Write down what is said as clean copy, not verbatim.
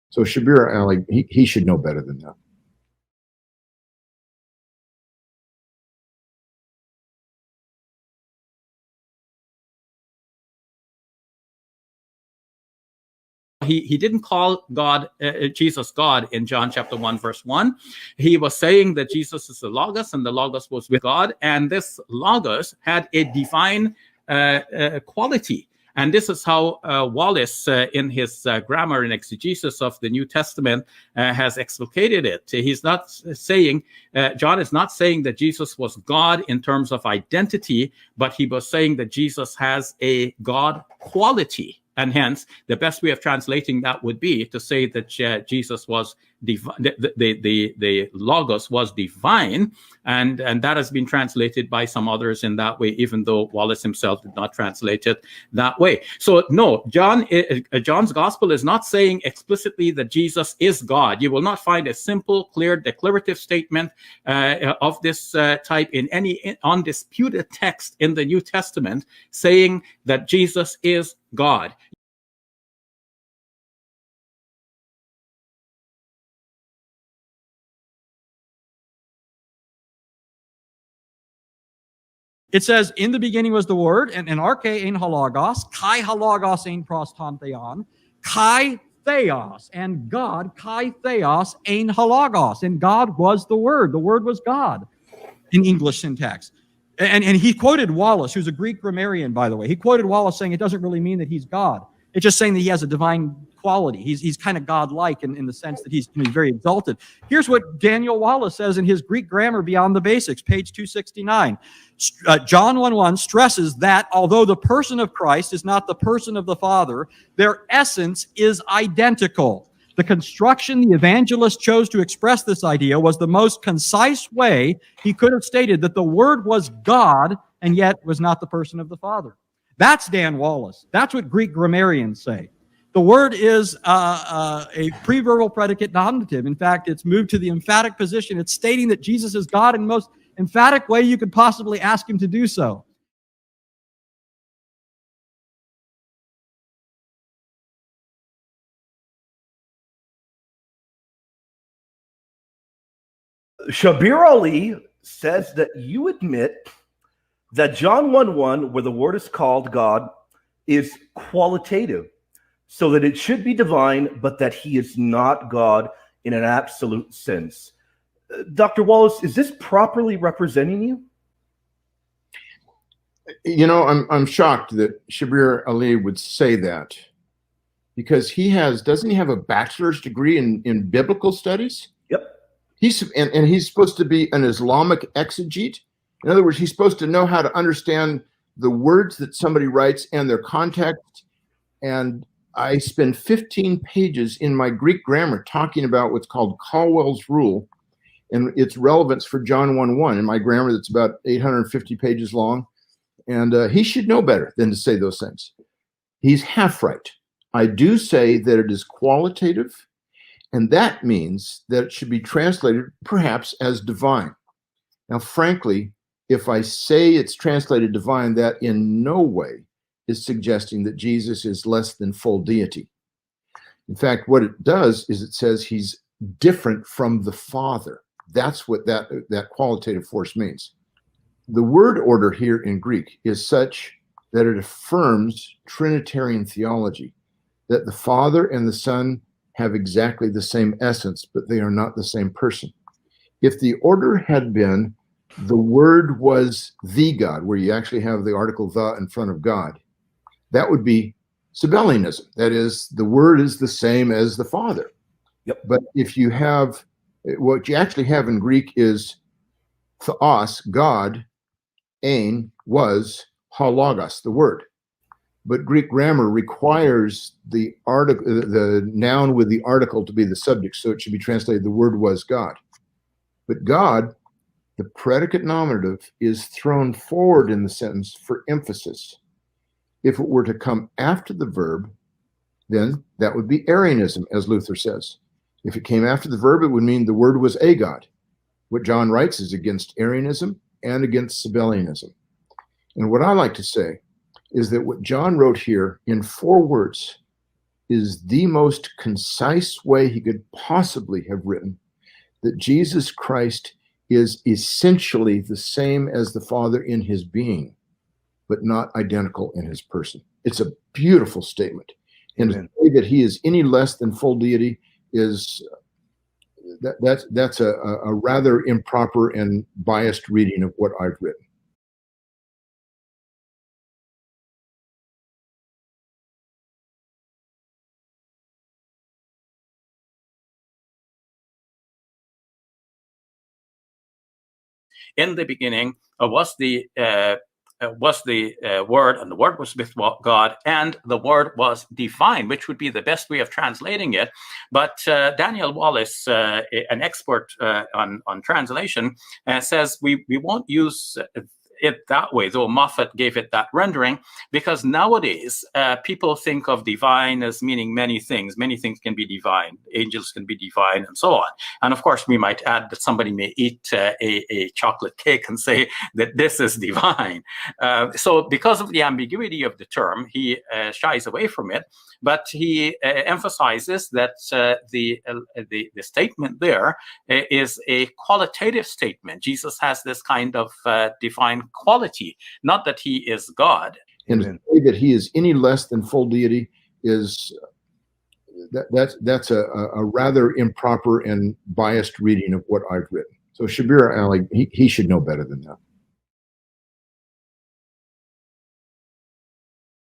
So Shabir, he should know better than that. He didn't call Jesus God in John chapter 1 verse 1. He was saying that Jesus is the Logos, and the Logos was with God, and this Logos had a divine quality. And this is how Wallace, in his grammar and exegesis of the New Testament, has explicated it. He's not saying, John is not saying that Jesus was God in terms of identity, but he was saying that Jesus has a God quality. And hence, the best way of translating that would be to say that Jesus was the Logos was divine, and that has been translated by some others in that way, even though Wallace himself did not translate it that way. So no, John's gospel is not saying explicitly that Jesus is God. You will not find a simple, clear, declarative statement of this type in any undisputed text in the New Testament saying that Jesus is God. It says, in the beginning was the Word, and arche ein halagos, kai halagos ein prostantheon, kai theos, and God, kai theos ein halagos, and God was the Word. The Word was God in English syntax. And he quoted Wallace, who's a Greek grammarian, by the way. He quoted Wallace saying it doesn't really mean that he's God. It's just saying that he has a divine quality. He's kind of God-like in the sense that he's very exalted. Here's what Daniel Wallace says in his Greek grammar Beyond the Basics, page 269. John 1:1 stresses that although the person of Christ is not the person of the Father, their essence is identical. The construction the evangelist chose to express this idea was the most concise way he could have stated that the Word was God and yet was not the person of the Father. That's Dan Wallace. That's what Greek grammarians say. The word is a preverbal predicate nominative. In fact, it's moved to the emphatic position. It's stating that Jesus is God in the most emphatic way you could possibly ask him to do so. Shabir Ali says that you admit that John 1:1, where the word is called God, is qualitative, so that it should be divine, but that he is not God in an absolute sense. Dr. Wallace, is this properly representing you? You know, I'm shocked that Shabir Ali would say that, because doesn't he have a bachelor's degree in biblical studies? Yep. He's supposed to be an Islamic exegete. In other words, he's supposed to know how to understand the words that somebody writes and their context. And I spend 15 pages in my Greek grammar talking about what's called Caldwell's rule and its relevance for John 1:1 in my grammar that's about 850 pages long. And he should know better than to say those things. He's half right. I do say that it is qualitative, and that means that it should be translated perhaps as divine. Now, frankly, if I say it's translated divine, that in no way is suggesting that Jesus is less than full deity. In fact, what it does is it says he's different from the Father. That's what that qualitative force means. The word order here in Greek is such that it affirms Trinitarian theology, that the Father and the Son have exactly the same essence, but they are not the same person. If the order had been the Word was the God, where you actually have the article the in front of God, that would be Sabellianism. That is, the Word is the same as the Father. Yep. But if you have, what you actually have in Greek is theos, God, ein, was, halagos, the Word. But Greek grammar requires the article, the noun with the article to be the subject, so it should be translated, the Word was God. But God, the predicate nominative, is thrown forward in the sentence for emphasis. If it were to come after the verb, then that would be Arianism, as Luther says. If it came after the verb, it would mean the Word was a God. What John writes is against Arianism and against Sabellianism. And what I like to say is that what John wrote here in 4 words is the most concise way he could possibly have written that Jesus Christ is essentially the same as the Father in his being, but not identical in his person. It's a beautiful statement. And to say that he is any less than full deity is that's a rather improper and biased reading of what I've written. In the beginning was the Word, and the Word was with God, and the Word was divine, which would be the best way of translating it. But Daniel Wallace, an expert on translation, says we won't use it that way, though Moffat gave it that rendering, because nowadays people think of divine as meaning many things. Many things can be divine. Angels can be divine, and so on. And of course, we might add that somebody may eat a chocolate cake and say that this is divine. So because of the ambiguity of the term, he shies away from it. But he emphasizes that the statement there is a qualitative statement. Jesus has this kind of divine quality, not that he is God. And to say that he is any less than full deity is that's a rather improper and biased reading of what I've written. So Shabir Ali, he should know better than that.